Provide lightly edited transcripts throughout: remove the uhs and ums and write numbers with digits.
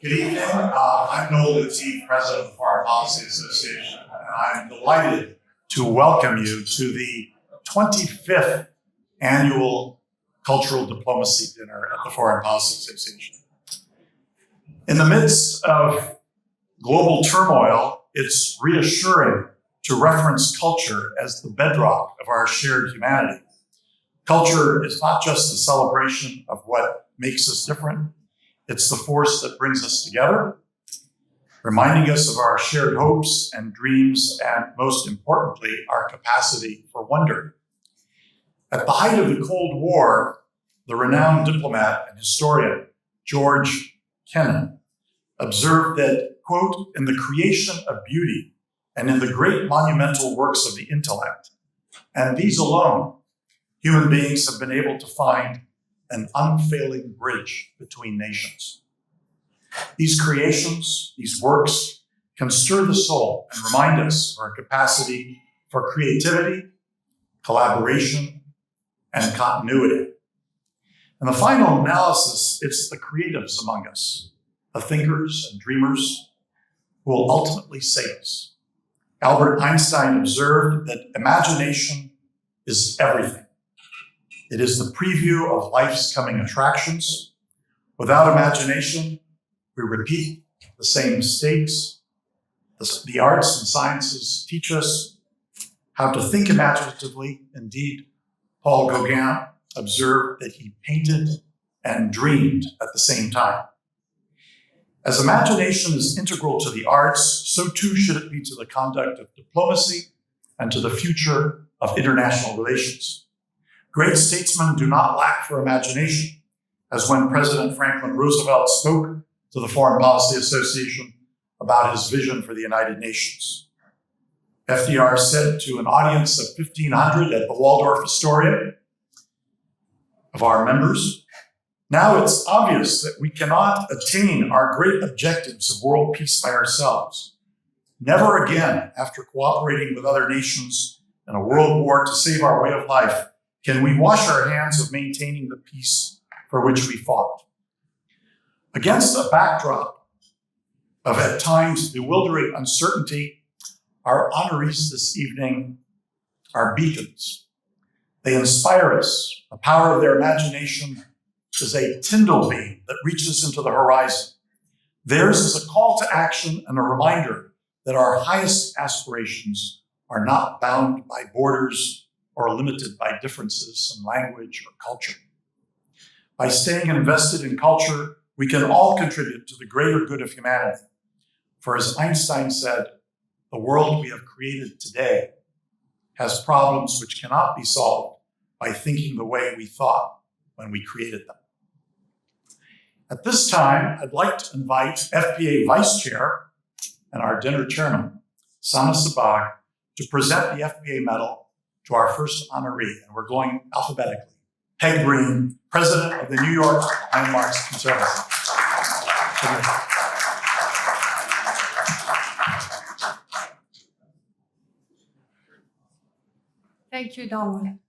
Good evening. I'm Noel Latif, President of the Foreign Policy Association, and I'm delighted to welcome you to the 25th Annual Cultural Diplomacy Dinner at the Foreign Policy Association. In the midst of global turmoil, it's reassuring to reference culture as the bedrock of our shared humanity. Culture is not just a celebration of what makes us different, it's the force that brings us together, reminding us of our shared hopes and dreams, and most importantly, our capacity for wonder. At the height of the Cold War, the renowned diplomat and historian George Kennan observed that, quote, in the creation of beauty and in the great monumental works of the intellect, and these alone, human beings have been able to find an unfailing bridge between nations. These creations, these works, can stir the soul and remind us of our capacity for creativity, collaboration, and continuity. In the final analysis, it's the creatives among us, the thinkers and dreamers, who will ultimately save us. Albert Einstein observed that imagination is everything. It is the preview of life's coming attractions. Without imagination, we repeat the same mistakes. The arts and sciences teach us how to think imaginatively. Indeed, Paul Gauguin observed that he painted and dreamed at the same time. As imagination is integral to the arts, so too should it be to the conduct of diplomacy and to the future of international relations. Great statesmen do not lack for imagination, as when President Franklin Roosevelt spoke to the Foreign Policy Association about his vision for the United Nations. FDR said to an audience of 1,500 at the Waldorf Astoria of our members, "Now it's obvious that we cannot attain our great objectives of world peace by ourselves. Never again, after cooperating with other nations in a world war to save our way of life, can we wash our hands of maintaining the peace for which we fought." Against a backdrop of at times bewildering uncertainty, our honorees this evening are beacons. They inspire us. The power of their imagination is a Tyndall beam that reaches into the horizon. Theirs is a call to action and a reminder that our highest aspirations are not bound by borders or limited by differences in language or culture. By staying invested in culture, we can all contribute to the greater good of humanity. For as Einstein said, the world we have created today has problems which cannot be solved by thinking the way we thought when we created them. At this time, I'd like to invite FPA Vice Chair and our dinner chairman, Sana Sabag, to present the FPA medal to our first honoree, and we're going alphabetically. Peg Breen, President of the New York Landmarks Conservancy. Thank you, Noel.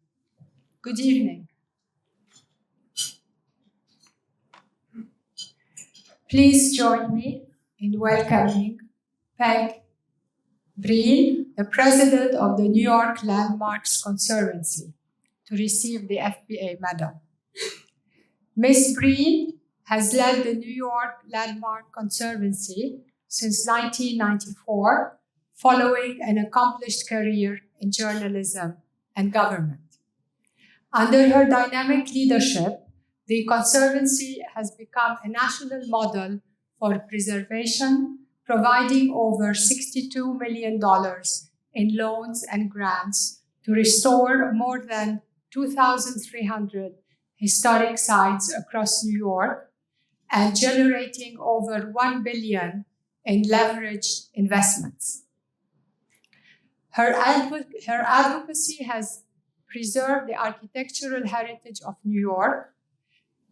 Good evening. Please join me in welcoming Peg Breen, the President of the New York Landmarks Conservancy, to receive the FPA medal. Ms. Breen has led the New York Landmark Conservancy since 1994, following an accomplished career in journalism and government. Under her dynamic leadership, the Conservancy has become a national model for preservation, providing over $62 million in loans and grants to restore more than 2,300 historic sites across New York and generating over $1 billion in leveraged investments. Her advocacy has preserved the architectural heritage of New York,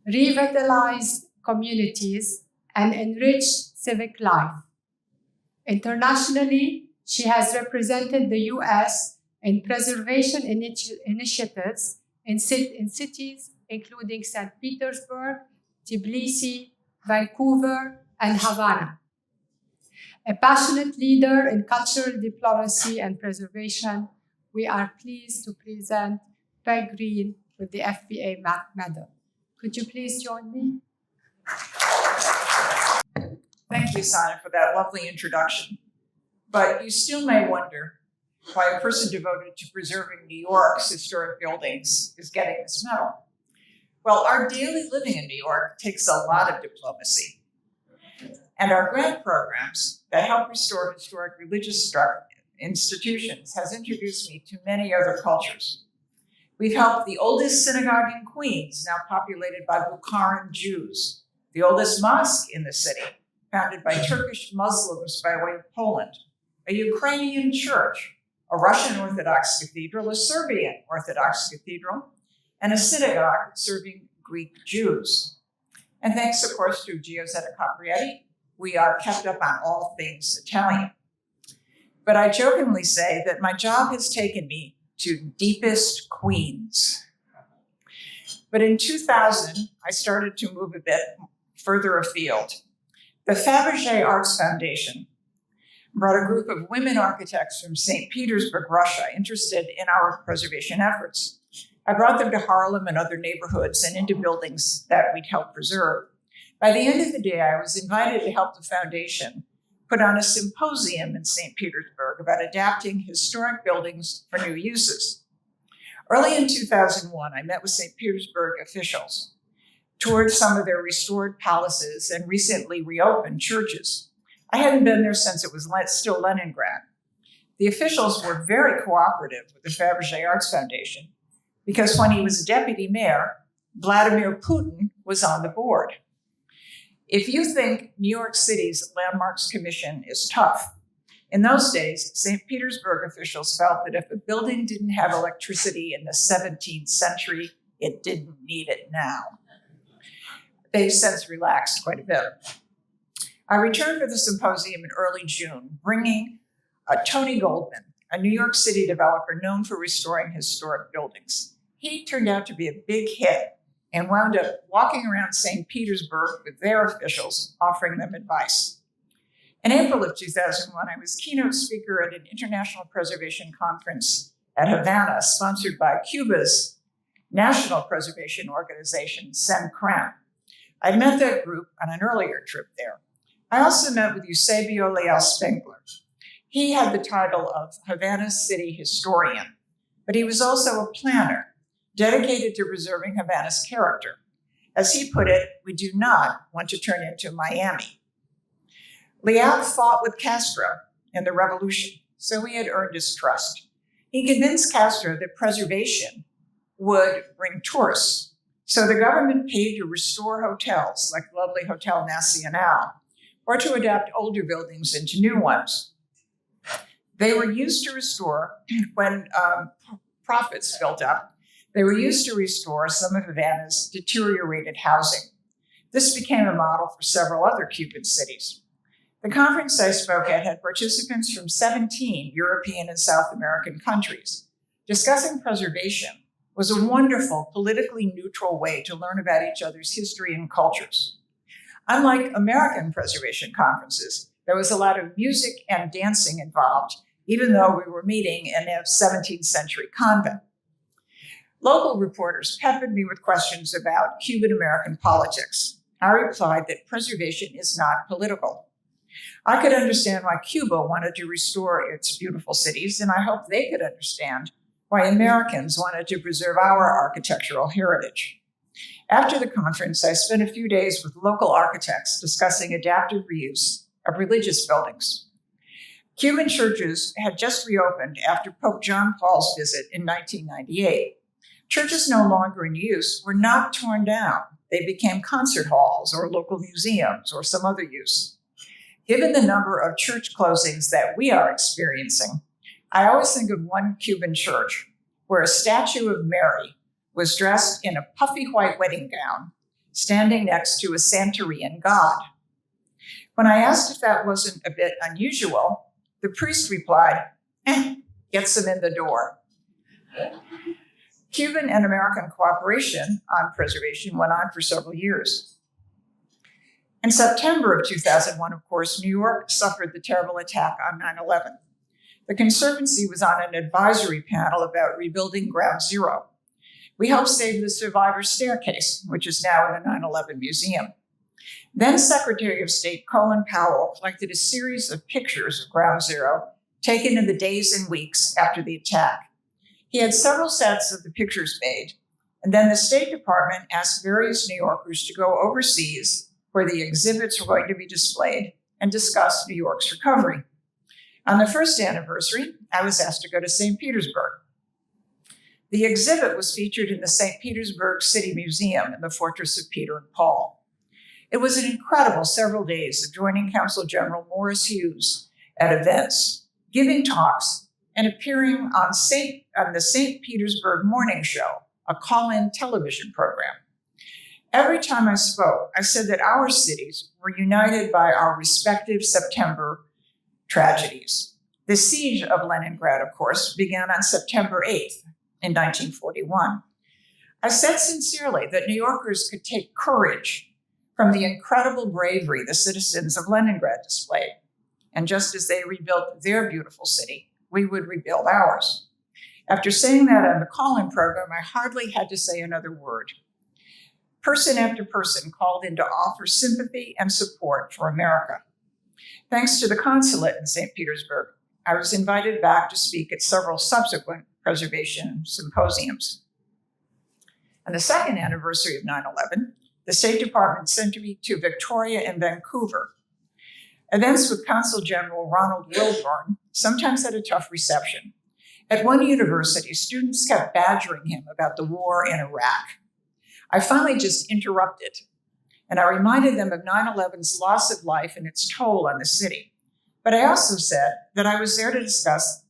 revitalized communities, and enriched civic life. Internationally, she has represented the U.S. in preservation initiatives in cities including St. Petersburg, Tbilisi, Vancouver, and Havana. A passionate leader in cultural diplomacy and preservation, we are pleased to present Peg Breen with the FPA medal. Could you please join me? Thank you, Sana, for that lovely introduction. But you still may wonder why a person devoted to preserving New York's historic buildings is getting this medal. Well, our daily living in New York takes a lot of diplomacy. And our grant programs that help restore historic religious institutions has introduced me to many other cultures. We've helped the oldest synagogue in Queens, now populated by Bukharan Jews, the oldest mosque in the city, founded by Turkish Muslims by way of Poland, a Ukrainian church, a Russian Orthodox cathedral, a Serbian Orthodox cathedral, and a synagogue serving Greek Jews. And thanks, of course, to Giuseppe Caprietti, we are kept up on all things Italian. But I jokingly say that my job has taken me to deepest Queens. But in 2000, I started to move a bit further afield. The Fabergé Arts Foundation brought a group of women architects from St. Petersburg, Russia, interested in our preservation efforts. I brought them to Harlem and other neighborhoods and into buildings that we'd help preserve. By the end of the day, I was invited to help the foundation put on a symposium in St. Petersburg about adapting historic buildings for new uses. Early in 2001, I met with St. Petersburg officials, toured some of their restored palaces and recently reopened churches. I hadn't been there since it was still Leningrad. The officials were very cooperative with the Fabergé Arts Foundation because when he was deputy mayor, Vladimir Putin was on the board. If you think New York City's Landmarks Commission is tough, in those days, St. Petersburg officials felt that if a building didn't have electricity in the 17th century, it didn't need it now. They've since relaxed quite a bit. I returned for the symposium in early June, bringing Tony Goldman, a New York City developer known for restoring historic buildings. He turned out to be a big hit and wound up walking around St. Petersburg with their officials, offering them advice. In April of 2001, I was keynote speaker at an international preservation conference at Havana, sponsored by Cuba's national preservation organization, SENCRAN. I met that group on an earlier trip there. I also met with Eusebio Leal Spengler. He had the title of Havana's city historian, but he was also a planner dedicated to preserving Havana's character. As he put it, we do not want to turn into Miami. Leal fought with Castro in the revolution, so he had earned his trust. He convinced Castro that preservation would bring tourists. So the government paid to restore hotels like lovely Hotel Nacional, or to adapt older buildings into new ones. They were used to restore, when profits built up, they were used to restore some of Havana's deteriorated housing. This became a model for several other Cuban cities. The conference I spoke at had participants from 17 European and South American countries. Discussing preservation was a wonderful, politically neutral way to learn about each other's history and cultures. Unlike American preservation conferences, there was a lot of music and dancing involved, even though we were meeting in a 17th century convent. Local reporters peppered me with questions about Cuban-American politics. I replied that preservation is not political. I could understand why Cuba wanted to restore its beautiful cities, and I hope they could understand why Americans wanted to preserve our architectural heritage. After the conference, I spent a few days with local architects discussing adaptive reuse of religious buildings. Cuban churches had just reopened after Pope John Paul's visit in 1998. Churches no longer in use were not torn down. They became concert halls or local museums or some other use. Given the number of church closings that we are experiencing, I always think of one Cuban church where a statue of Mary was dressed in a puffy white wedding gown, standing next to a Santerian god. When I asked if that wasn't a bit unusual, the priest replied, gets them in the door. Cuban and American cooperation on preservation went on for several years. In September of 2001, of course, New York suffered the terrible attack on 9/11. The Conservancy was on an advisory panel about rebuilding Ground Zero. We helped save the survivors' staircase, which is now in the 9/11 Museum. Then Secretary of State Colin Powell collected a series of pictures of Ground Zero taken in the days and weeks after the attack. He had several sets of the pictures made, and then the State Department asked various New Yorkers to go overseas where the exhibits were going to be displayed and discuss New York's recovery. On the first anniversary, I was asked to go to St. Petersburg. The exhibit was featured in the St. Petersburg City Museum in the Fortress of Peter and Paul. It was an incredible several days of joining Consul General Morris Hughes at events, giving talks, and appearing on the St. Petersburg Morning Show, a call-in television program. Every time I spoke, I said that our cities were united by our respective September tragedies. The siege of Leningrad, of course, began on September 8th in 1941. I said sincerely that New Yorkers could take courage from the incredible bravery the citizens of Leningrad displayed. And just as they rebuilt their beautiful city, we would rebuild ours. After saying that on the call-in program, I hardly had to say another word. Person after person called in to offer sympathy and support for America. Thanks to the consulate in St. Petersburg, I was invited back to speak at several subsequent preservation symposiums. On the second anniversary of 9/11, the State Department sent me to Victoria and Vancouver. Events with Consul General Ronald Wilburn sometimes had a tough reception. At one university, students kept badgering him about the war in Iraq. I finally just interrupted, and I reminded them of 9/11's loss of life and its toll on the city. But I also said that I was there to discuss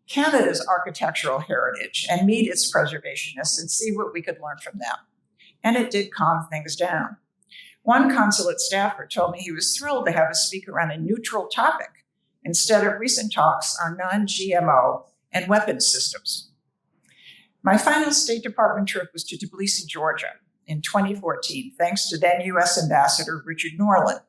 Canada's architectural heritage and meet its preservationists and see what we could learn from them. And it did calm things down. One consulate staffer told me he was thrilled to have us speak around a neutral topic instead of recent talks on non-GMO and weapons systems. My final State Department trip was to Tbilisi, Georgia in 2014, thanks to then U.S. Ambassador Richard Norton.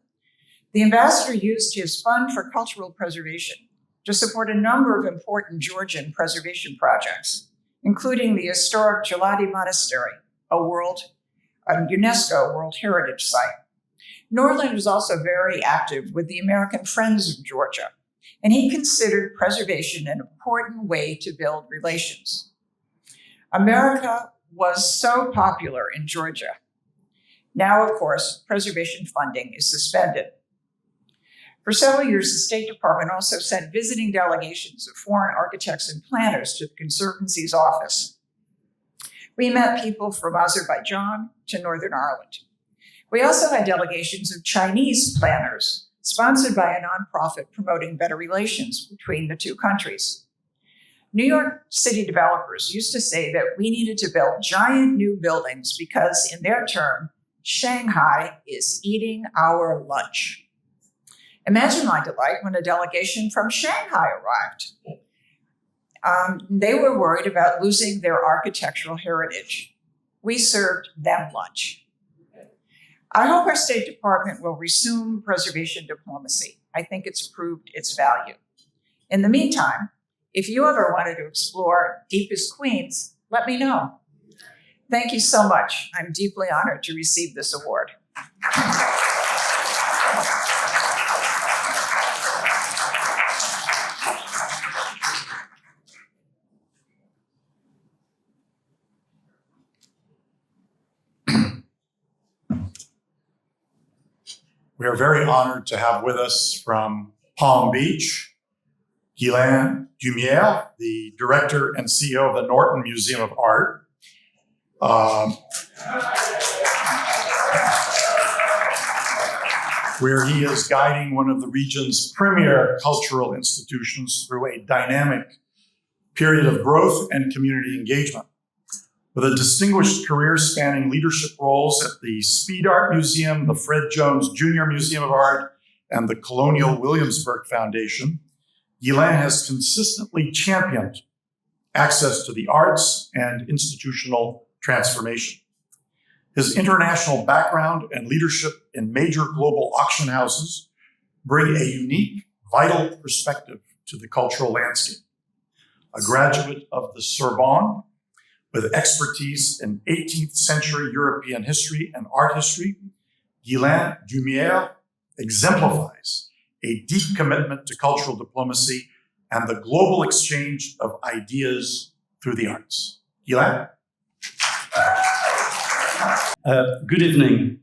The ambassador used his Fund for Cultural Preservation to support a number of important Georgian preservation projects, including the historic Juilliard Monastery, a UNESCO World Heritage Site. Norton was also very active with the American Friends of Georgia, and he considered preservation an important way to build relations. America was so popular in Georgia. Now, of course, preservation funding is suspended. For several years, the State Department also sent visiting delegations of foreign architects and planners to the Conservancy's office. We met people from Azerbaijan to Northern Ireland. We also had delegations of Chinese planners, sponsored by a nonprofit promoting better relations between the two countries. New York City developers used to say that we needed to build giant new buildings because, in their term, Shanghai is eating our lunch. Imagine my delight when a delegation from Shanghai arrived. They were worried about losing their architectural heritage. We served them lunch. I hope our State Department will resume preservation diplomacy. I think it's proved its value. In the meantime, if you ever wanted to explore Deepest Queens, let me know. Thank you so much. I'm deeply honored to receive this award. We are very honored to have with us from Palm Beach, Ghislain, the director and CEO of the Norton Museum of Art. Where he is guiding one of the region's premier cultural institutions through a dynamic period of growth and community engagement. With a distinguished career spanning leadership roles at the Speed Art Museum, the Fred Jones Jr. Museum of Art, and the Colonial Williamsburg Foundation, Ghislain has consistently championed access to the arts and institutional transformation. His international background and leadership in major global auction houses bring a unique, vital perspective to the cultural landscape. A graduate of the Sorbonne with expertise in 18th century European history and art history, Ghislain exemplifies a deep commitment to cultural diplomacy and the global exchange of ideas through the arts. Ghislain? Good evening,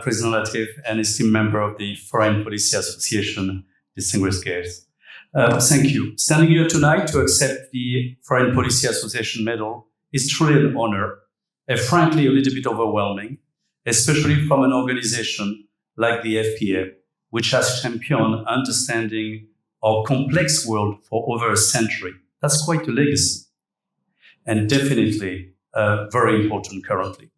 President Latif and esteemed member of the Foreign Policy Association, distinguished guests. Thank you. Standing here tonight to accept the Foreign Policy Association medal is truly an honor, and frankly a little bit overwhelming, especially from an organization like the FPA, which has championed understanding our complex world for over a century. That's quite a legacy, and definitely very important currently.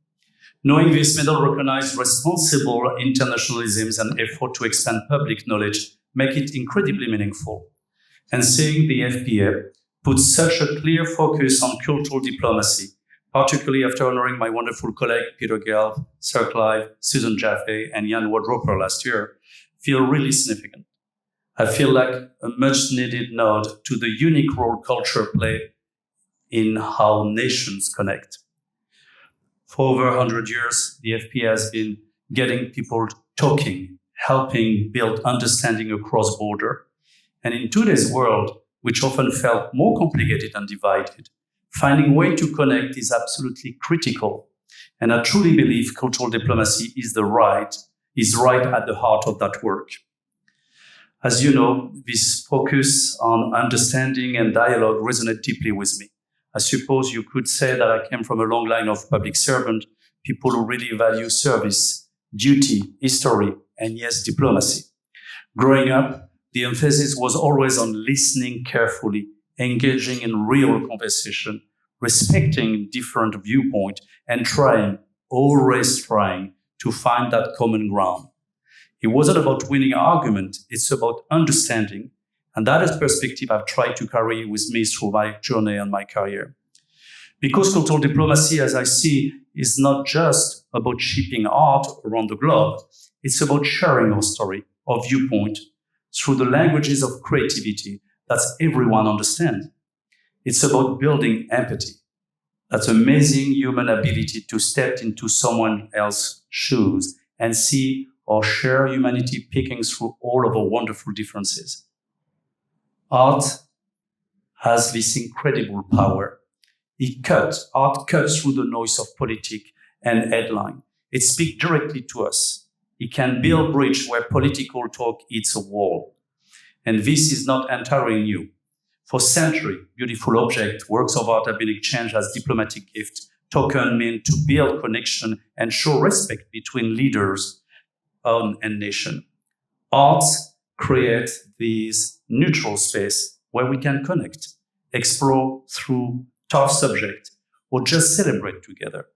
Knowing this medal recognizes responsible internationalisms and effort to expand public knowledge make it incredibly meaningful. And seeing the FPA put such a clear focus on cultural diplomacy, particularly after honoring my wonderful colleague Peter Gelb, Sir Clive, Susan Jaffe, and Jan Wardroper last year, feel really significant. I feel like a much-needed nod to the unique role culture plays in how nations connect. For over 100 years, the FPA has been getting people talking, helping build understanding across border. And in today's world, which often felt more complicated and divided, finding a way to connect is absolutely critical. And I truly believe cultural diplomacy is right at the heart of that work. As you know, this focus on understanding and dialogue resonates deeply with me. I suppose you could say that I came from a long line of public servants, people who really value service, duty, history, and yes, diplomacy. Growing up, the emphasis was always on listening carefully, engaging in real conversation, respecting different viewpoints, and always trying to find that common ground. It wasn't about winning an argument, it's about understanding. And that is perspective I've tried to carry with me through my journey and my career. Because cultural diplomacy, as I see, is not just about shipping art around the globe, it's about sharing our story, our viewpoint, through the languages of creativity that everyone understands. It's about building empathy. That's amazing human ability to step into someone else's shoes and see or share humanity peeking through all of our wonderful differences. Art has this incredible power. Art cuts through the noise of politics and headline. It speaks directly to us. It can build bridge where political talk hits a wall. And this is not entirely new. For centuries, beautiful objects, works of art have been exchanged as diplomatic gifts, token meant to build connection and show respect between leaders and nation. Arts create this neutral space where we can connect, explore through tough subject, or just celebrate together.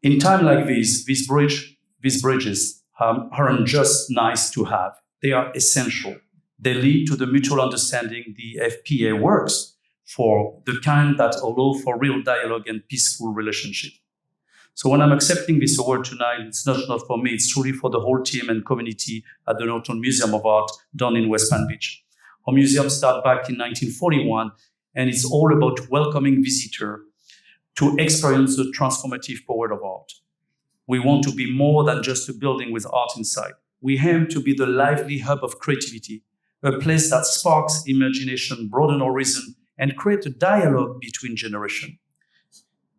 In time like this, these bridges aren't just nice to have. They are essential. They lead to the mutual understanding the FPA works for, the kind that allow for real dialogue and peaceful relationship. So when I'm accepting this award tonight, it's not for me, it's truly for the whole team and community at the Norton Museum of Art down in West Palm Beach. Our museum started back in 1941, and it's all about welcoming visitors to experience the transformative power of art. We want to be more than just a building with art inside. We aim to be the lively hub of creativity, a place that sparks imagination, broadens horizon, and creates a dialogue between generations.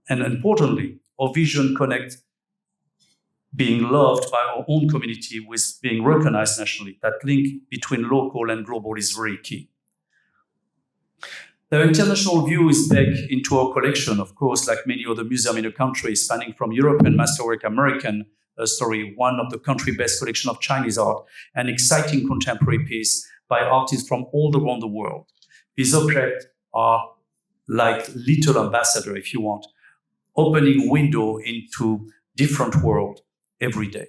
And importantly, our vision connects being loved by our own community with being recognized nationally. That link between local and global is very key. The international view is back into our collection, of course, like many other museums in the country, spanning from European masterwork, American story, one of the country's best collection of Chinese art, an exciting contemporary piece by artists from all around the world. These objects are like little ambassadors, if you want, opening window into different world every day.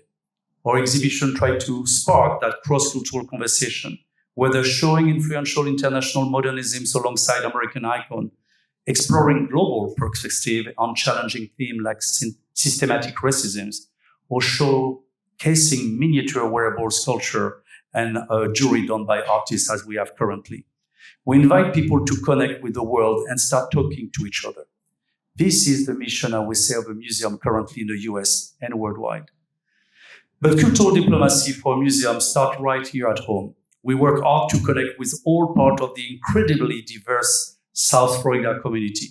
Our exhibition tried to spark that cross-cultural conversation, whether showing influential international modernisms alongside American icon, exploring global perspective on challenging themes like systematic racism, or showcasing miniature wearable sculpture and jewelry done by artists as we have currently. We invite people to connect with the world and start talking to each other. This is the mission, I would say, of a museum currently in the US and worldwide. But cultural diplomacy for museums starts right here at home. We work hard to connect with all parts of the incredibly diverse South Florida community.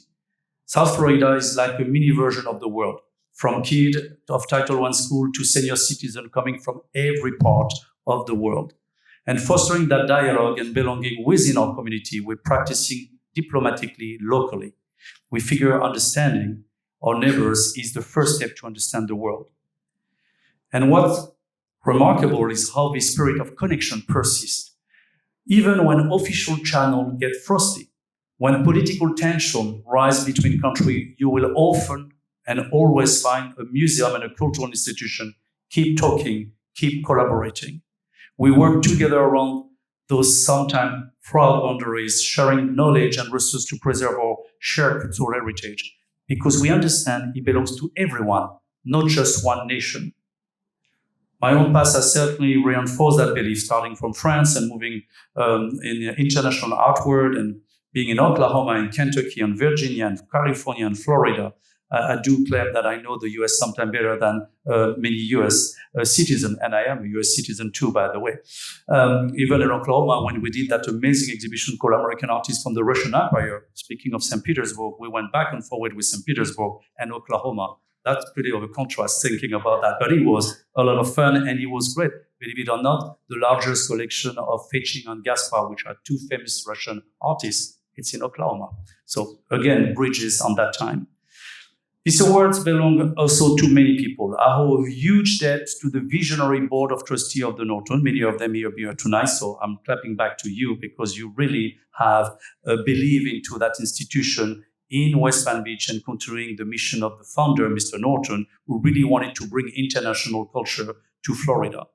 South Florida is like a mini version of the world, from kid of Title I school to senior citizen coming from every part of the world. And fostering that dialogue and belonging within our community, we're practicing diplomatically locally. We figure understanding our neighbors is the first step to understand the world. And what's remarkable is how the spirit of connection persists. Even when official channels get frosty, when political tension rise between countries, you will often and always find a museum and a cultural institution keep talking, keep collaborating. We work together around those sometimes fraught boundaries, sharing knowledge and resources to preserve our shared cultural heritage, because we understand it belongs to everyone, not just one nation. My own past has certainly reinforced that belief, starting from France and moving in international outward and being in Oklahoma and Kentucky and Virginia and California and Florida. I do claim that I know the US sometimes better than many US citizens, and I am a US citizen too, by the way. Even in Oklahoma, when we did that amazing exhibition called American Artists from the Russian Empire, speaking of St. Petersburg, we went back and forward with St. Petersburg and Oklahoma. That's pretty of a contrast thinking about that, but it was a lot of fun and it was great. Believe it or not, the largest collection of Fetching and Gaspar, which are two famous Russian artists, it's in Oklahoma. So again, bridges on that time. These awards belong also to many people. I owe a huge debt to the visionary board of trustees of the Norton, many of them here tonight, so I'm clapping back to you because you really have believed into that institution in West Palm Beach and continuing the mission of the founder, Mr. Norton, who really wanted to bring international culture to Florida.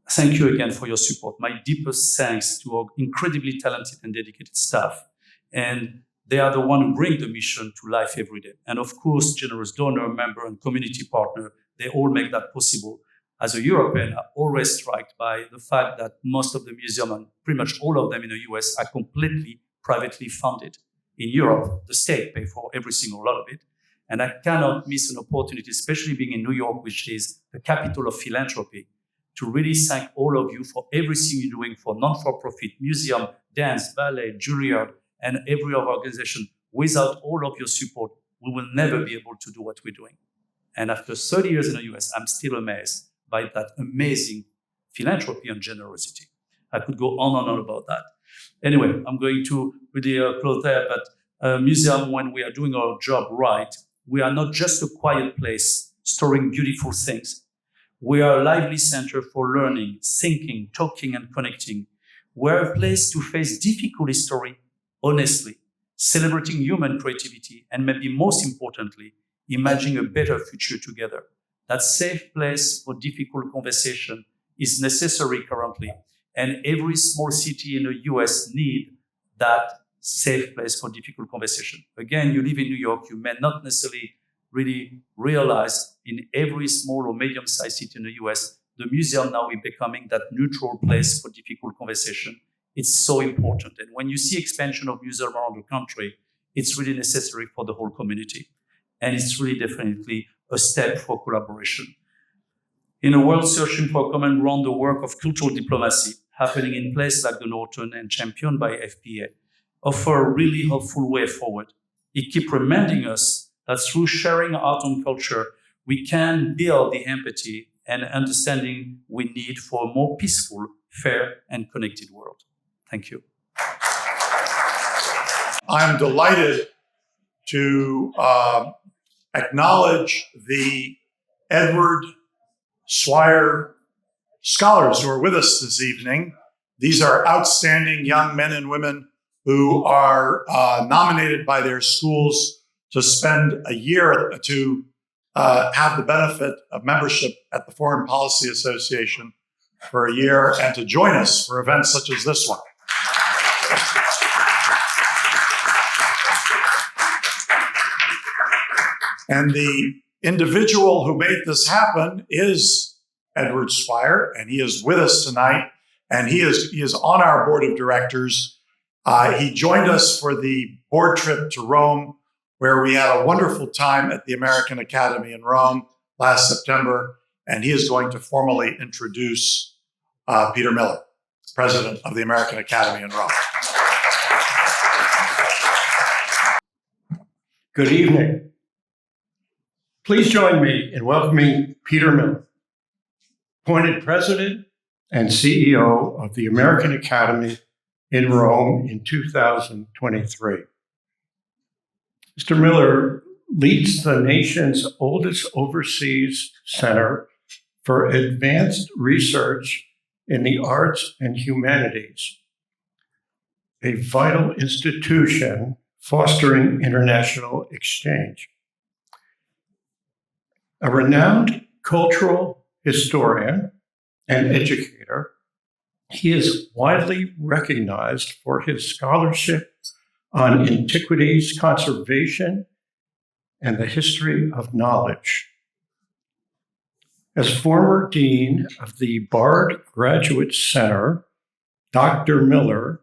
Thank you again for your support. My deepest thanks to our incredibly talented and dedicated staff. And they are the one who bring the mission to life every day. And of course, generous donor, member, and community partner, they all make that possible. As a European, I'm always struck by the fact that most of the museums, and pretty much all of them in the US, are completely privately funded. In Europe, the state pays for every single lot of it. And I cannot miss an opportunity, especially being in New York, which is the capital of philanthropy, to really thank all of you for everything you're doing for non-for-profit, museum, dance, ballet, Juilliard, and every other organization. Without all of your support, we will never be able to do what we're doing. And after 30 years in the US, I'm still amazed by that amazing philanthropy and generosity. I could go on and on about that. Anyway, I'm going to really close there, but museum, when we are doing our job right, we are not just a quiet place storing beautiful things. We are a lively center for learning, thinking, talking, and connecting. We're a place to face difficult history honestly, celebrating human creativity, and maybe most importantly, imagining a better future together. That safe place for difficult conversation is necessary currently, and every small city in the US needs that safe place for difficult conversation. Again, you live in New York, you may not necessarily really realize in every small or medium-sized city in the US, the museum now is becoming that neutral place for difficult conversation. It's so important. And when you see expansion of museums around the country, it's really necessary for the whole community. And it's really definitely a step for collaboration. In a world searching for common ground, the work of cultural diplomacy happening in places like the Norton and championed by FPA offer a really hopeful way forward. It keeps reminding us that through sharing art and culture, we can build the empathy and understanding we need for a more peaceful, fair, and connected world. Thank you. I'm delighted to acknowledge the Edward Swire scholars who are with us this evening. These are outstanding young men and women who are nominated by their schools to spend a year to have the benefit of membership at the Foreign Policy Association for a year and to join us for events such as this one. And the individual who made this happen is Edward Swire, and he is with us tonight, and he is on our board of directors. He joined us for the board trip to Rome, where we had a wonderful time at the American Academy in Rome last September, and he is going to formally introduce Peter Miller, president of the American Academy in Rome. Good evening. Please join me in welcoming Peter Miller, appointed president and CEO of the American Academy in Rome in 2023. Mr. Miller leads the nation's oldest overseas center for advanced research in the arts and humanities, a vital institution fostering international exchange. A renowned cultural historian and educator, he is widely recognized for his scholarship on antiquities conservation and the history of knowledge. As former dean of the Bard Graduate Center, Dr. Miller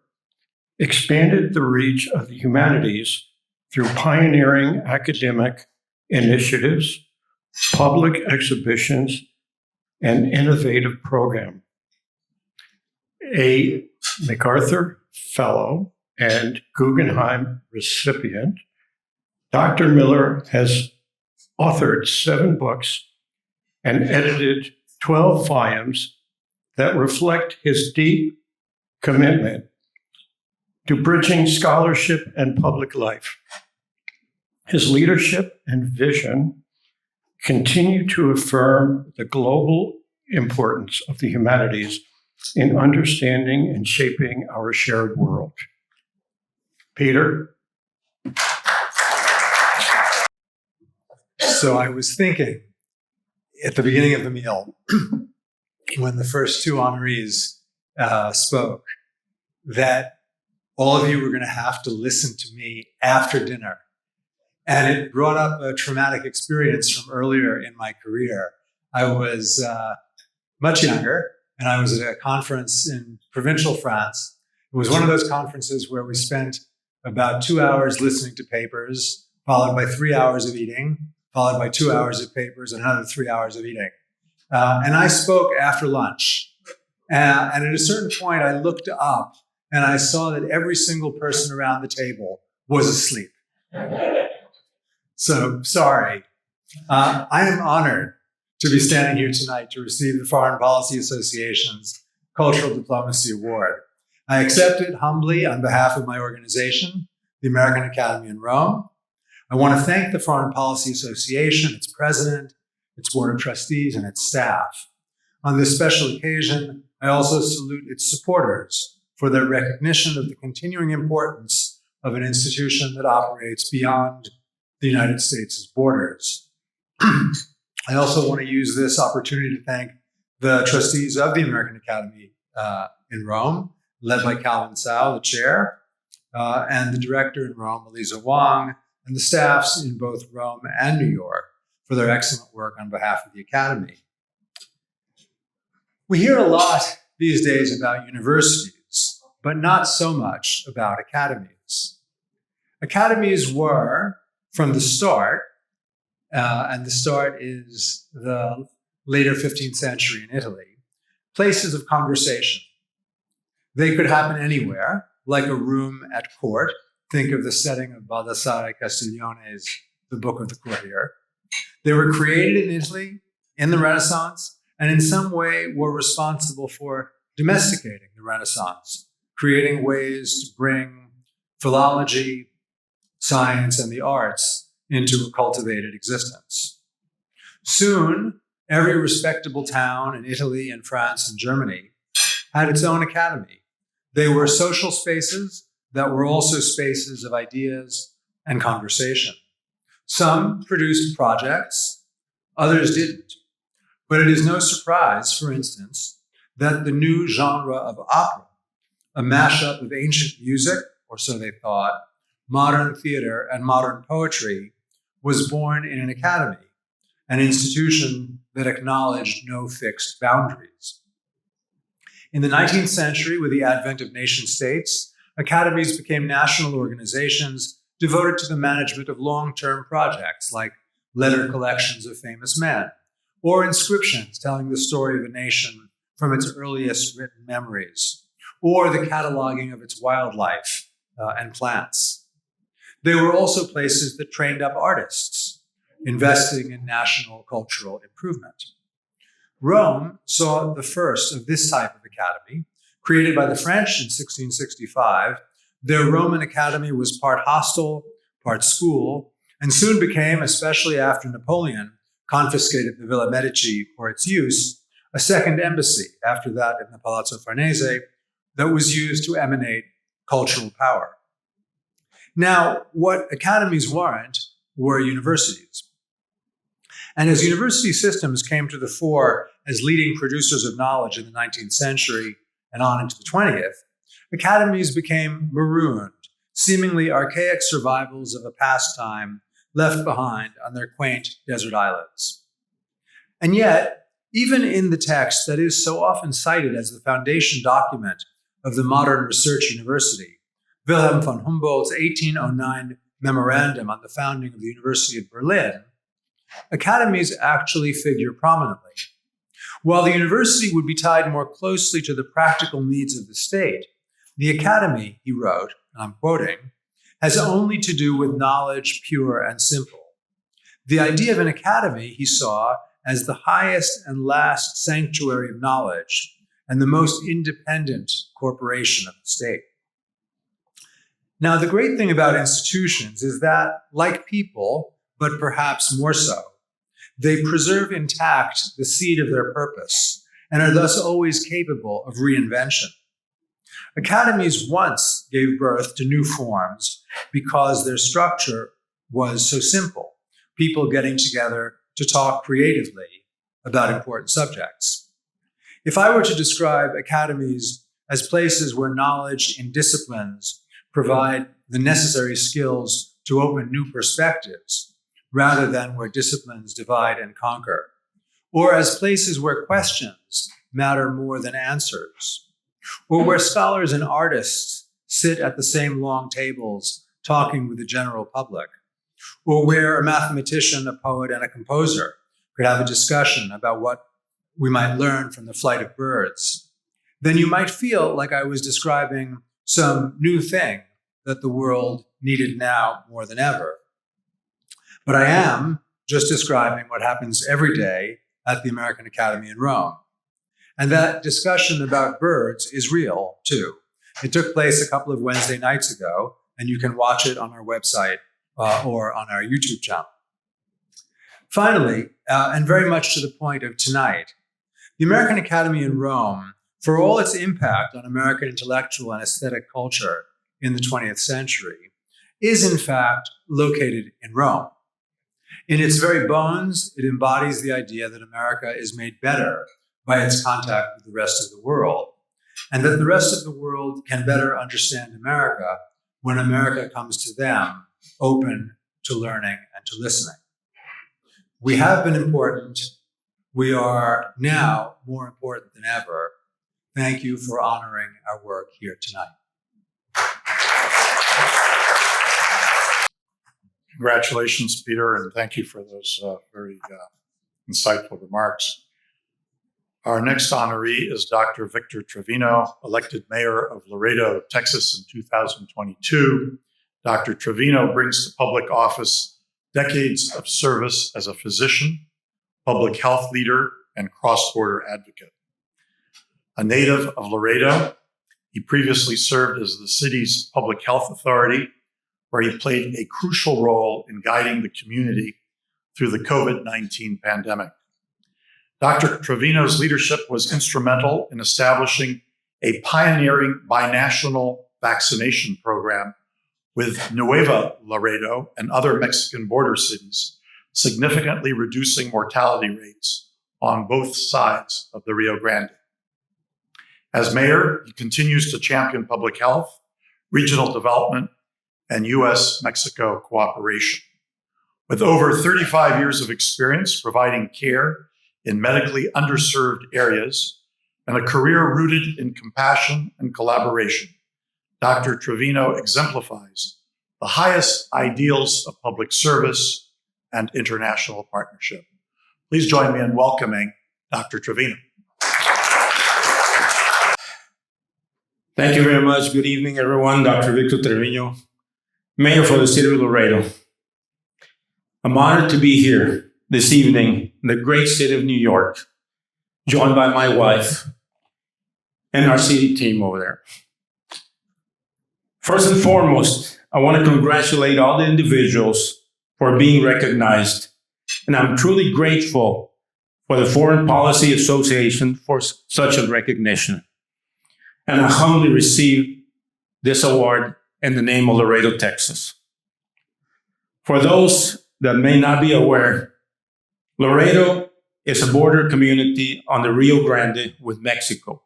expanded the reach of the humanities through pioneering academic initiatives, public exhibitions, and innovative program. A MacArthur Fellow and Guggenheim recipient, Dr. Miller has authored 7 books and edited 12 volumes that reflect his deep commitment to bridging scholarship and public life. His leadership and vision continue to affirm the global importance of the humanities in understanding and shaping our shared world. Peter? So I was thinking at the beginning of the meal, when the first 2 honorees spoke, that all of you were going to have to listen to me after dinner. And it brought up a traumatic experience from earlier in my career. I was much younger, and I was at a conference in provincial France. It was one of those conferences where we spent about 2 hours listening to papers, followed by 3 hours of eating, followed by 2 hours of papers, and another 3 hours of eating. And I spoke after lunch. And at a certain point, I looked up and I saw that every single person around the table was asleep. So, sorry. I am honored to be standing here tonight to receive the Foreign Policy Association's Cultural Diplomacy Award. I accept it humbly on behalf of my organization, the American Academy in Rome. I want to thank the Foreign Policy Association, its president, its board of trustees, and its staff. On this special occasion, I also salute its supporters for their recognition of the continuing importance of an institution that operates beyond the United States' borders. I also want to use this opportunity to thank the trustees of the American Academy in Rome, led by Calvin Tsao, the chair, and the director in Rome, Elisa Wang, and the staffs in both Rome and New York for their excellent work on behalf of the Academy. We hear a lot these days about universities, but not so much about academies. Academies were, from the start, and the start is the later 15th century in Italy, places of conversation. They could happen anywhere, like a room at court. Think of the setting of Baldassare Castiglione's The Book of the Courtier. They were created in Italy in the Renaissance, and in some way were responsible for domesticating the Renaissance, creating ways to bring philology, science, and the arts into a cultivated existence. Soon, every respectable town in Italy and France and Germany had its own academy. They were social spaces that were also spaces of ideas and conversation. Some produced projects, others didn't. But it is no surprise, for instance, that the new genre of opera, a mashup of ancient music, or so they thought, modern theater and modern poetry, was born in an academy, an institution that acknowledged no fixed boundaries. In the 19th century, with the advent of nation states, academies became national organizations devoted to the management of long-term projects like letter collections of famous men, or inscriptions telling the story of a nation from its earliest written memories, or the cataloging of its wildlife and plants. They were also places that trained up artists, investing in national cultural improvement. Rome saw the first of this type of academy, created by the French in 1665. Their Roman academy was part hostel, part school, and soon became, especially after Napoleon confiscated the Villa Medici for its use, a second embassy after that in the Palazzo Farnese that was used to emanate cultural power. Now, what academies weren't were universities. And as university systems came to the fore as leading producers of knowledge in the 19th century and on into the 20th, academies became marooned, seemingly archaic survivals of a pastime left behind on their quaint desert islands. And yet, even in the text that is so often cited as the foundation document of the modern research university, Wilhelm von Humboldt's 1809 memorandum on the founding of the University of Berlin, academies actually figure prominently. While the university would be tied more closely to the practical needs of the state, the academy, he wrote, and I'm quoting, has only to do with knowledge pure and simple. The idea of an academy he saw as the highest and last sanctuary of knowledge and the most independent corporation of the state. Now, the great thing about institutions is that, like people, but perhaps more so, they preserve intact the seed of their purpose and are thus always capable of reinvention. Academies once gave birth to new forms because their structure was so simple, people getting together to talk creatively about important subjects. If I were to describe academies as places where knowledge in disciplines provide the necessary skills to open new perspectives, rather than where disciplines divide and conquer, or as places where questions matter more than answers, or where scholars and artists sit at the same long tables talking with the general public, or where a mathematician, a poet, and a composer could have a discussion about what we might learn from the flight of birds, then you might feel like I was describing some new thing that the world needed now more than ever. But I am just describing what happens every day at the American Academy in Rome. And that discussion about birds is real, too. It took place a couple of Wednesday nights ago, and you can watch it on our website or on our YouTube channel. Finally, and very much to the point of tonight, the American Academy in Rome, for all its impact on American intellectual and aesthetic culture in the 20th century, is in fact located in Rome. In its very bones, it embodies the idea that America is made better by its contact with the rest of the world, and that the rest of the world can better understand America when America comes to them open to learning and to listening. We have been important. We are now more important than ever. Thank you for honoring our work here tonight. Congratulations, Peter, and thank you for those very insightful remarks. Our next honoree is Dr. Victor Treviño, elected mayor of Laredo, Texas in 2022. Dr. Treviño brings to public office decades of service as a physician, public health leader, and cross-border advocate. A native of Laredo, he previously served as the city's public health authority, where he played a crucial role in guiding the community through the COVID-19 pandemic. Dr. Treviño's leadership was instrumental in establishing a pioneering binational vaccination program with Nueva Laredo and other Mexican border cities, significantly reducing mortality rates on both sides of the Rio Grande. As mayor, he continues to champion public health, regional development, and U.S.-Mexico cooperation. With over 35 years of experience providing care in medically underserved areas and a career rooted in compassion and collaboration, Dr. Treviño exemplifies the highest ideals of public service and international partnership. Please join me in welcoming Dr. Treviño. Thank you very much. Good evening, everyone. Dr. Victor Treviño, Mayor for the City of Laredo. I'm honored to be here this evening in the great city of New York, joined by my wife and our city team over there. First and foremost, I want to congratulate all the individuals for being recognized, and I'm truly grateful for the Foreign Policy Association for such a recognition. And I humbly received this award in the name of Laredo, Texas. For those that may not be aware, Laredo is a border community on the Rio Grande with Mexico,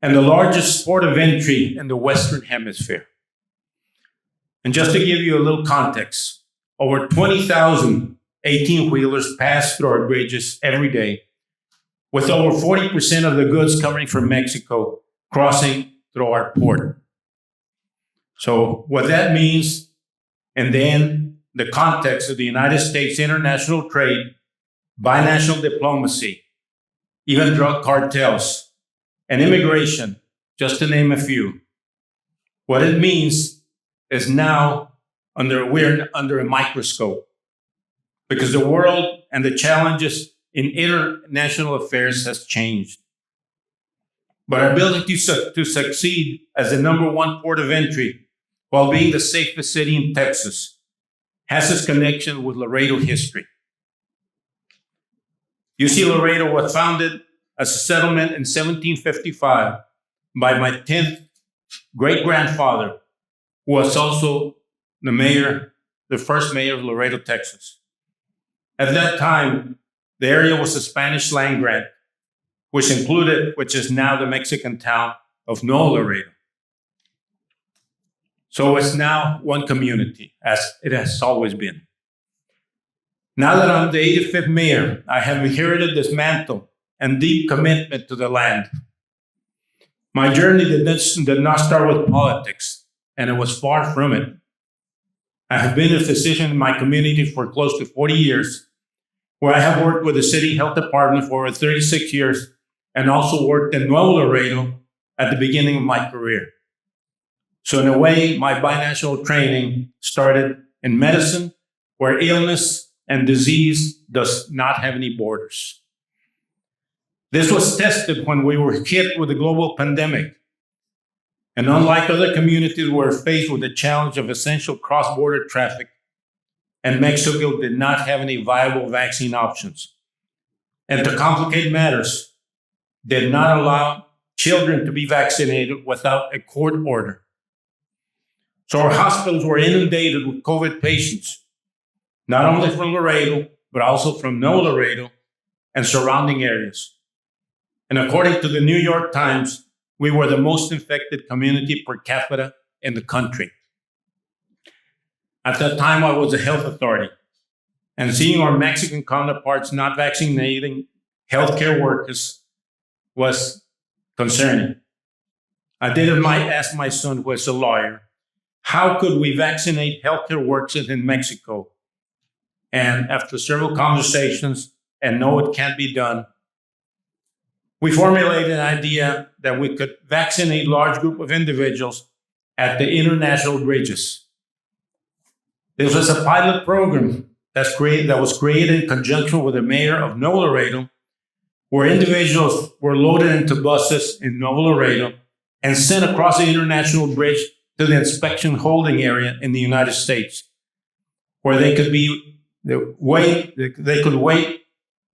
and the largest port of entry in the Western Hemisphere. And just to give you a little context, over 20,000 18-wheelers pass through our bridges every day, with over 40% of the goods coming from Mexico crossing through our port. So what that means, and then the context of the United States international trade, binational diplomacy, even drug cartels, and immigration, just to name a few. What it means is now we're under a microscope, because the world and the challenges in international affairs has changed. But our ability to succeed as the #1 port of entry while being the safest city in Texas has its connection with Laredo history. You see, Laredo was founded as a settlement in 1755 by my 10th great-grandfather, who was also the first mayor of Laredo, Texas. At that time, the area was a Spanish land grant, which is now the Mexican town of Nuevo Laredo. So it's now one community, as it has always been. Now that I'm the 85th mayor, I have inherited this mantle and deep commitment to the land. My journey did not start with politics, and it was far from it. I have been a physician in my community for close to 40 years, where I have worked with the city health department for over 36 years, and also worked in Nuevo Laredo at the beginning of my career. So in a way, my binational training started in medicine, where illness and disease does not have any borders. This was tested when we were hit with the global pandemic. And unlike other communities, we were faced with the challenge of essential cross-border traffic, and Mexico did not have any viable vaccine options. And to complicate matters, did not allow children to be vaccinated without a court order. So our hospitals were inundated with COVID patients, not only from Laredo, but also from Nuevo Laredo and surrounding areas. And according to the New York Times, we were the most infected community per capita in the country. At that time, I was a health authority, and seeing our Mexican counterparts not vaccinating healthcare workers was concerning. I did ask my son, who is a lawyer, how could we vaccinate healthcare workers in Mexico? And after several conversations, and no, it can't be done, we formulated an idea that we could vaccinate large group of individuals at the international bridges. This was a pilot program that was created in conjunction with the mayor of Nuevo Laredo, where individuals were loaded into buses in Nuevo Laredo and sent across the international bridge to the inspection holding area in the United States, where they could wait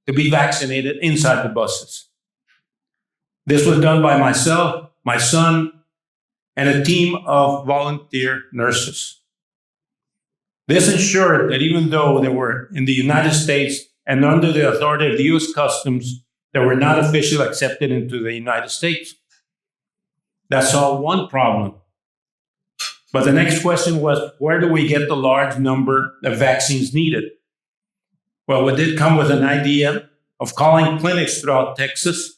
to be vaccinated inside the buses. This was done by myself, my son, and a team of volunteer nurses. This ensured that even though they were in the United States and under the authority of the U.S. Customs, they were not officially accepted into the United States. That solved one problem. But the next question was, where do we get the large number of vaccines needed? Well, we did come with an idea of calling clinics throughout Texas.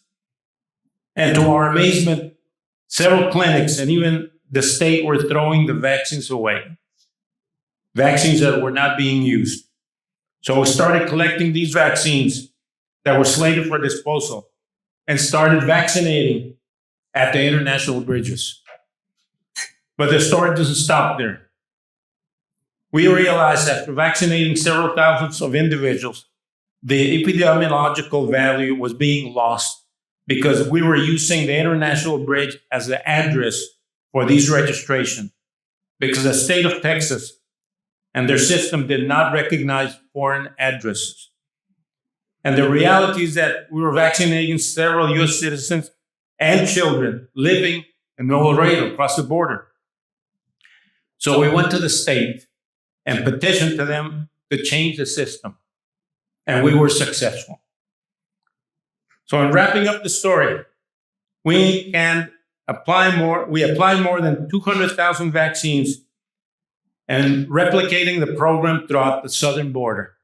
And to our amazement, several clinics and even the state were throwing the vaccines away. Vaccines that were not being used. So we started collecting these vaccines that were slated for disposal and started vaccinating at the international bridges. But the story doesn't stop there. We realized after vaccinating several thousands of individuals, the epidemiological value was being lost because we were using the international bridge as the address for these registrations. Because the state of Texas and their system did not recognize foreign addresses. And the reality is that we were vaccinating several US citizens and children living in Laredo across the border. So we went to the state and petitioned to them to change the system. And we were successful. So in wrapping up the story, we applied more than 200,000 vaccines and replicating the program throughout the southern border.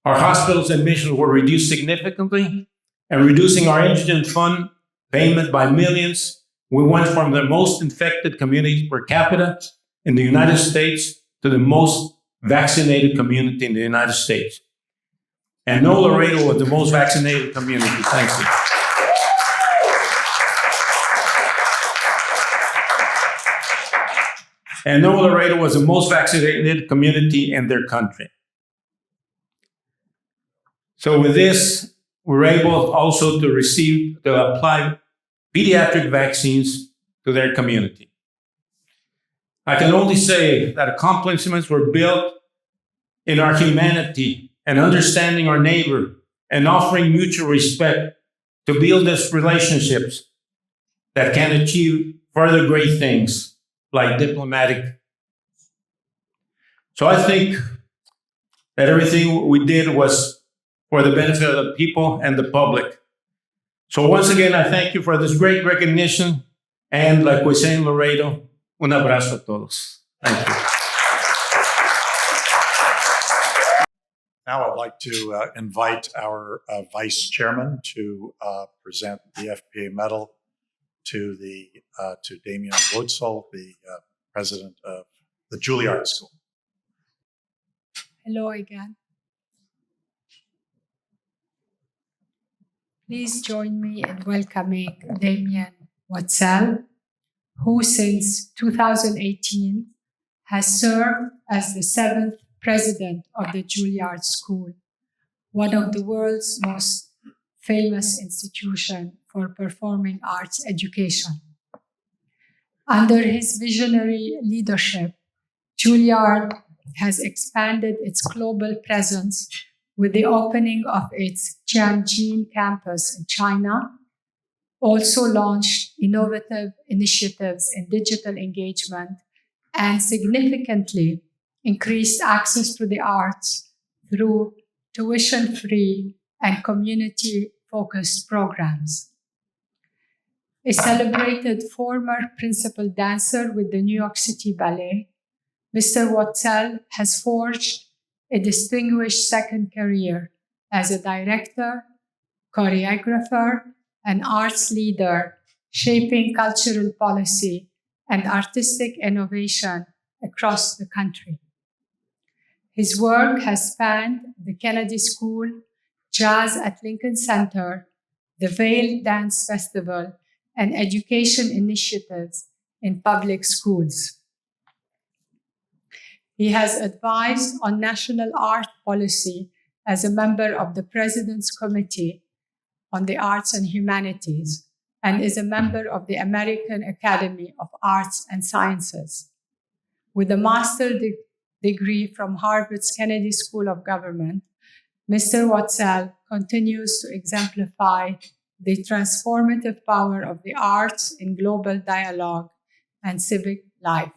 Our hospitals admissions were reduced significantly and reducing our indigent fund payment by millions. We went from the most infected communities per capita in the United States to the most vaccinated community in the United States. And no, Laredo was the most vaccinated community. Thank you. And no, Laredo was the most vaccinated community in their country. So with this, we're able also to apply pediatric vaccines to their community. I can only say that accomplishments were built in our humanity and understanding our neighbor and offering mutual respect to build these relationships that can achieve further great things like diplomatic. So I think that everything we did was for the benefit of the people and the public. So once again, I thank you for this great recognition. And like we say in Laredo, un abrazo a todos. Thank you. Now I'd like to invite our vice chairman to present the FPA medal to Damian Woetzel, the president of the Juilliard School. Hello again. Please join me in welcoming Damian Woetzel, who since 2018 has served as the 7th president of the Juilliard School, one of the world's most famous institutions for performing arts education. Under his visionary leadership, Juilliard has expanded its global presence with the opening of its Tianjin campus in China, also launched innovative initiatives in digital engagement, and significantly increased access to the arts through tuition-free and community-focused programs. A celebrated former principal dancer with the New York City Ballet, Mr. Woetzel has forged a distinguished second career as a director, choreographer, and arts leader, shaping cultural policy and artistic innovation across the country. His work has spanned the Kennedy School, Jazz at Lincoln Center, the Vail Dance Festival, and education initiatives in public schools. He has advised on national art policy as a member of the President's Committee on the Arts and Humanities and is a member of the American Academy of Arts and Sciences. With a master's degree from Harvard's Kennedy School of Government, Mr. Woetzel continues to exemplify the transformative power of the arts in global dialogue and civic life.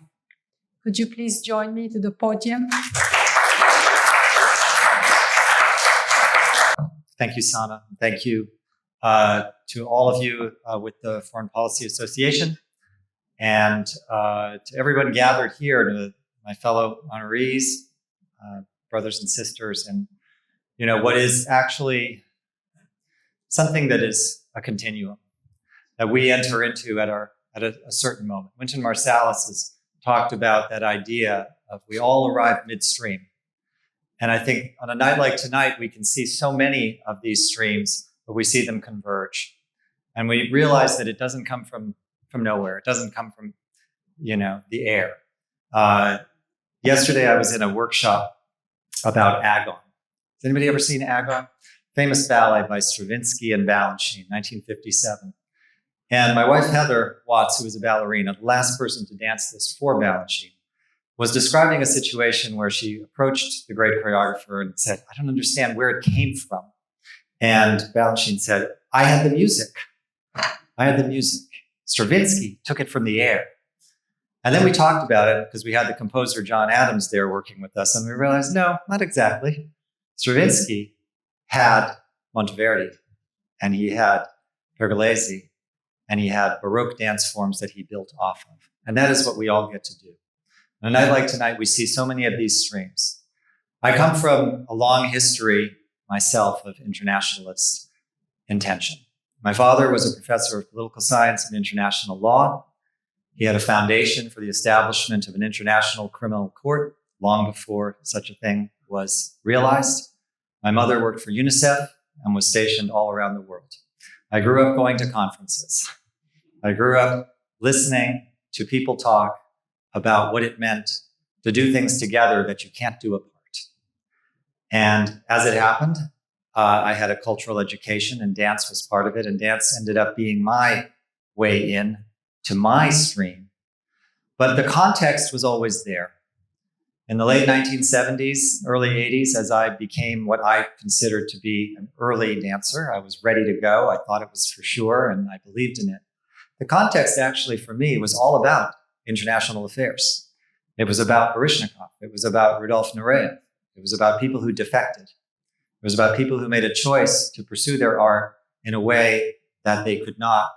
Could you please join me to the podium? Thank you, Sana. Thank you to all of you with the Foreign Policy Association. And to everyone gathered here, to my fellow honorees, brothers and sisters, and what is actually something that is a continuum that we enter into at a certain moment. Wynton Marsalis has talked about that idea of we all arrive midstream. And I think on a night like tonight, we can see so many of these streams, but we see them converge. And we realize that it doesn't come from nowhere. It doesn't come from, the air. Yesterday, I was in a workshop about Agon. Has anybody ever seen Agon? Famous ballet by Stravinsky and Balanchine, 1957. And my wife, Heather Watts, who was a ballerina, the last person to dance this for Balanchine, was describing a situation where she approached the great choreographer and said, I don't understand where it came from. And Balanchine said, I had the music. I had the music. Stravinsky took it from the air. And then we talked about it because we had the composer John Adams there working with us. And we realized, no, not exactly. Stravinsky had Monteverdi, and he had Pergolesi, and he had Baroque dance forms that he built off of. And that is what we all get to do. On a night like tonight, we see so many of these streams. I come from a long history myself of internationalist intention. My father was a professor of political science and international law. He had a foundation for the establishment of an international criminal court long before such a thing was realized. My mother worked for UNICEF and was stationed all around the world. I grew up going to conferences. I grew up listening to people talk about what it meant to do things together that you can't do apart. And as it happened, I had a cultural education, and dance was part of it. And dance ended up being my way in to my stream. But the context was always there. In the late 1970s, early 80s, as I became what I considered to be an early dancer, I was ready to go. I thought it was for sure, and I believed in it. The context actually for me was all about international affairs. It was about Baryshnikov. It was about Rudolf Nureyev. It was about people who defected. It was about people who made a choice to pursue their art in a way that they could not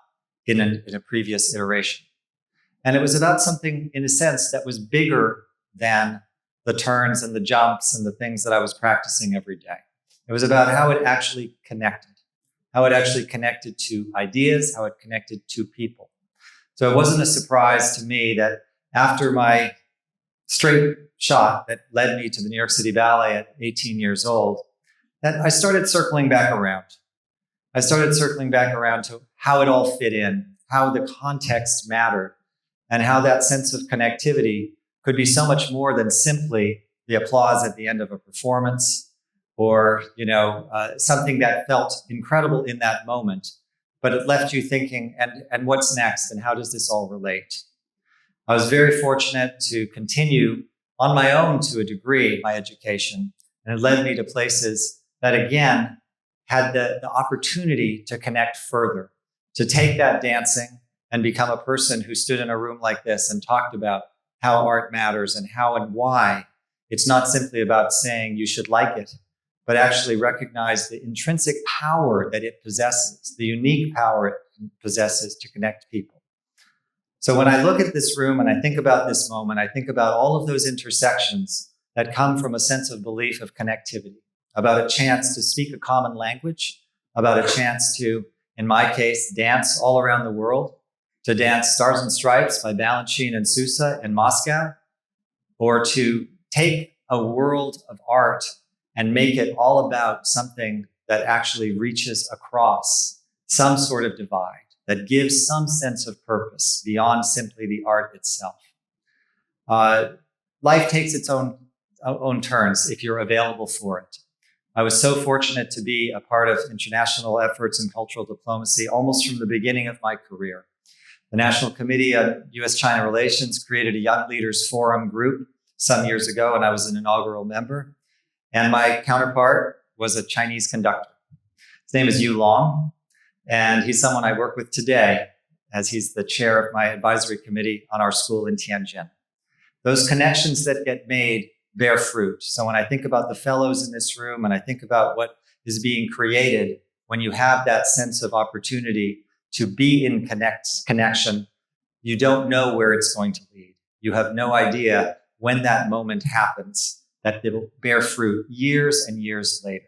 in a previous iteration. And it was about something, in a sense, that was bigger than the turns and the jumps and the things that I was practicing every day. It was about how it actually connected to ideas, how it connected to people. So it wasn't a surprise to me that after my straight shot that led me to the New York City Ballet at 18 years old, that I started circling back around. I started circling back around to how it all fit in, how the context mattered, and how that sense of connectivity could be so much more than simply the applause at the end of a performance or, something that felt incredible in that moment, but it left you thinking, and what's next, and how does this all relate? I was very fortunate to continue on my own to a degree, my education, and it led me to places that, again, had the opportunity to connect further, to take that dancing and become a person who stood in a room like this and talked about how art matters and how and why it's not simply about saying you should like it, but actually recognize the intrinsic power that it possesses, the unique power it possesses to connect people. So when I look at this room and I think about this moment, I think about all of those intersections that come from a sense of belief of connectivity, about a chance to speak a common language, about a chance to, in my case, dance all around the world, to dance Stars and Stripes by Balanchine and Sousa in Moscow, or to take a world of art and make it all about something that actually reaches across some sort of divide, that gives some sense of purpose beyond simply the art itself. Life takes its own turns if you're available for it. I was so fortunate to be a part of international efforts in cultural diplomacy almost from the beginning of my career. The National Committee on U.S.-China Relations created a Young Leaders Forum group some years ago, and I was an inaugural member. And my counterpart was a Chinese conductor. His name is Yu Long, and he's someone I work with today as he's the chair of my advisory committee on our school in Tianjin. Those connections that get made bear fruit. So when I think about the fellows in this room and I think about what is being created, when you have that sense of opportunity to be in connection, You don't know where it's going to lead. You have no idea when that moment happens, that it will bear fruit years and years later.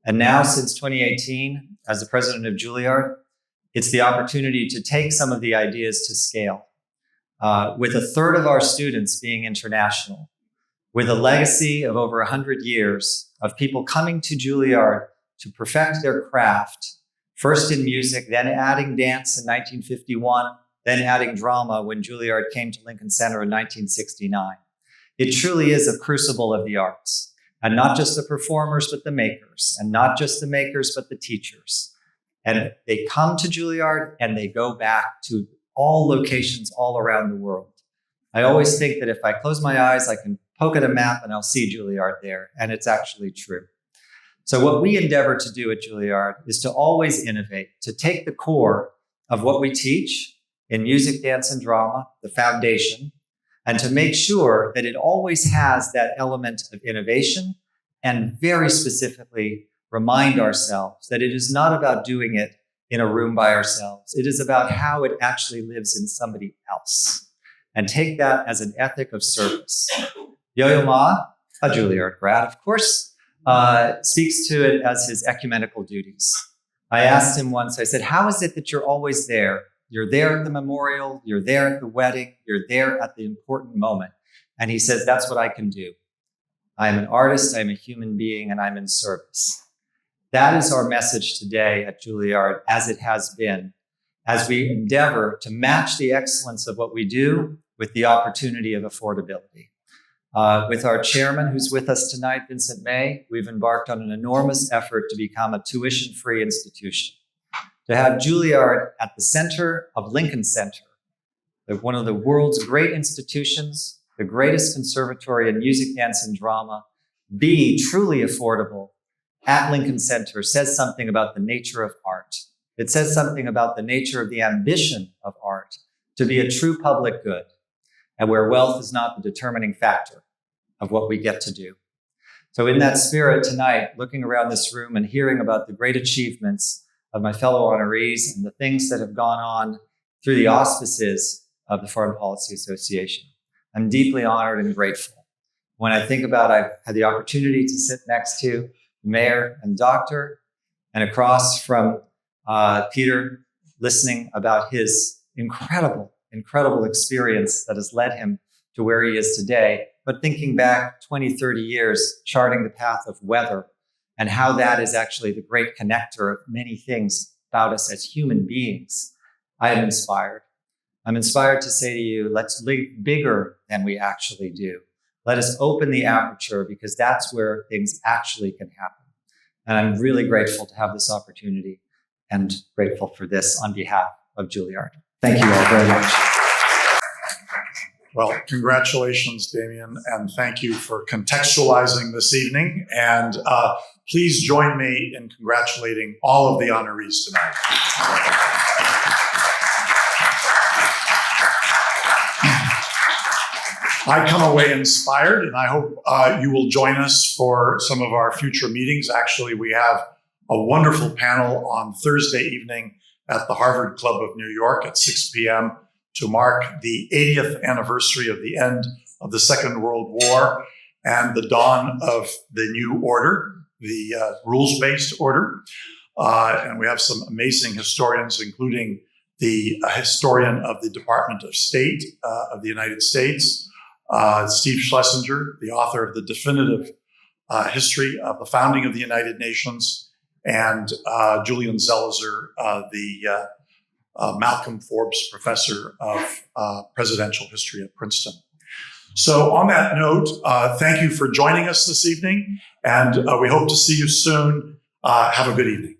And now, since 2018, as the president of Juilliard, it's the opportunity to take some of the ideas to scale. With a third of our students being international, with a legacy of over 100 years of people coming to Juilliard to perfect their craft, first in music, then adding dance in 1951, then adding drama when Juilliard came to Lincoln Center in 1969. It truly is a crucible of the arts, and not just the performers, but the makers, and not just the makers, but the teachers. And they come to Juilliard and they go back to all locations all around the world. I always think that if I close my eyes, I can poke at a map and I'll see Juilliard there, and it's actually true. So what we endeavor to do at Juilliard is to always innovate, to take the core of what we teach in music, dance, and drama, the foundation, and to make sure that it always has that element of innovation, and very specifically remind ourselves that it is not about doing it in a room by ourselves. It is about how it actually lives in somebody else, and take that as an ethic of service. Yo-Yo Ma, a Juilliard grad, of course, speaks to it as his ecumenical duties. I asked him once, I said, how is it that you're always there? You're there at the memorial, you're there at the wedding, you're there at the important moment. And he says, that's what I can do. I am an artist, I'm a human being, and I'm in service. That is our message today at Juilliard, as it has been, as we endeavor to match the excellence of what we do with the opportunity of affordability. With our chairman, who's with us tonight, Vincent May, we've embarked on an enormous effort to become a tuition-free institution, to have Juilliard at the center of Lincoln Center, one of the world's great institutions, the greatest conservatory in music, dance, and drama, be truly affordable at Lincoln Center, says something about the nature of art. It says something about the nature of the ambition of art to be a true public good, and where wealth is not the determining factor of what we get to do. So in that spirit tonight, looking around this room and hearing about the great achievements of my fellow honorees and the things that have gone on through the auspices of the Foreign Policy Association, I'm deeply honored and grateful. When I think about I've had the opportunity to sit next to the mayor and doctor, and across from Peter, listening about his incredible experience that has led him to where he is today, but thinking back 20, 30 years, charting the path of weather and how that is actually the great connector of many things about us as human beings, I am inspired. I'm inspired to say to you, let's live bigger than we actually do. Let us open the aperture, because that's where things actually can happen. And I'm really grateful to have this opportunity, and grateful for this on behalf of Juilliard. Thank you all very much. Well, congratulations, Damian, and thank you for contextualizing this evening. And please join me in congratulating all of the honorees tonight. I come away inspired, and I hope you will join us for some of our future meetings. Actually, we have a wonderful panel on Thursday evening at the Harvard Club of New York at 6 p.m. to mark the 80th anniversary of the end of the Second World War and the dawn of the new order, the rules-based order. And we have some amazing historians, including the historian of the Department of State of the United States, Steve Schlesinger, the author of the definitive history of the founding of the United Nations, and Julian Zelizer, the Malcolm Forbes Professor of Presidential History at Princeton. So on that note, thank you for joining us this evening, and we hope to see you soon. Have a good evening.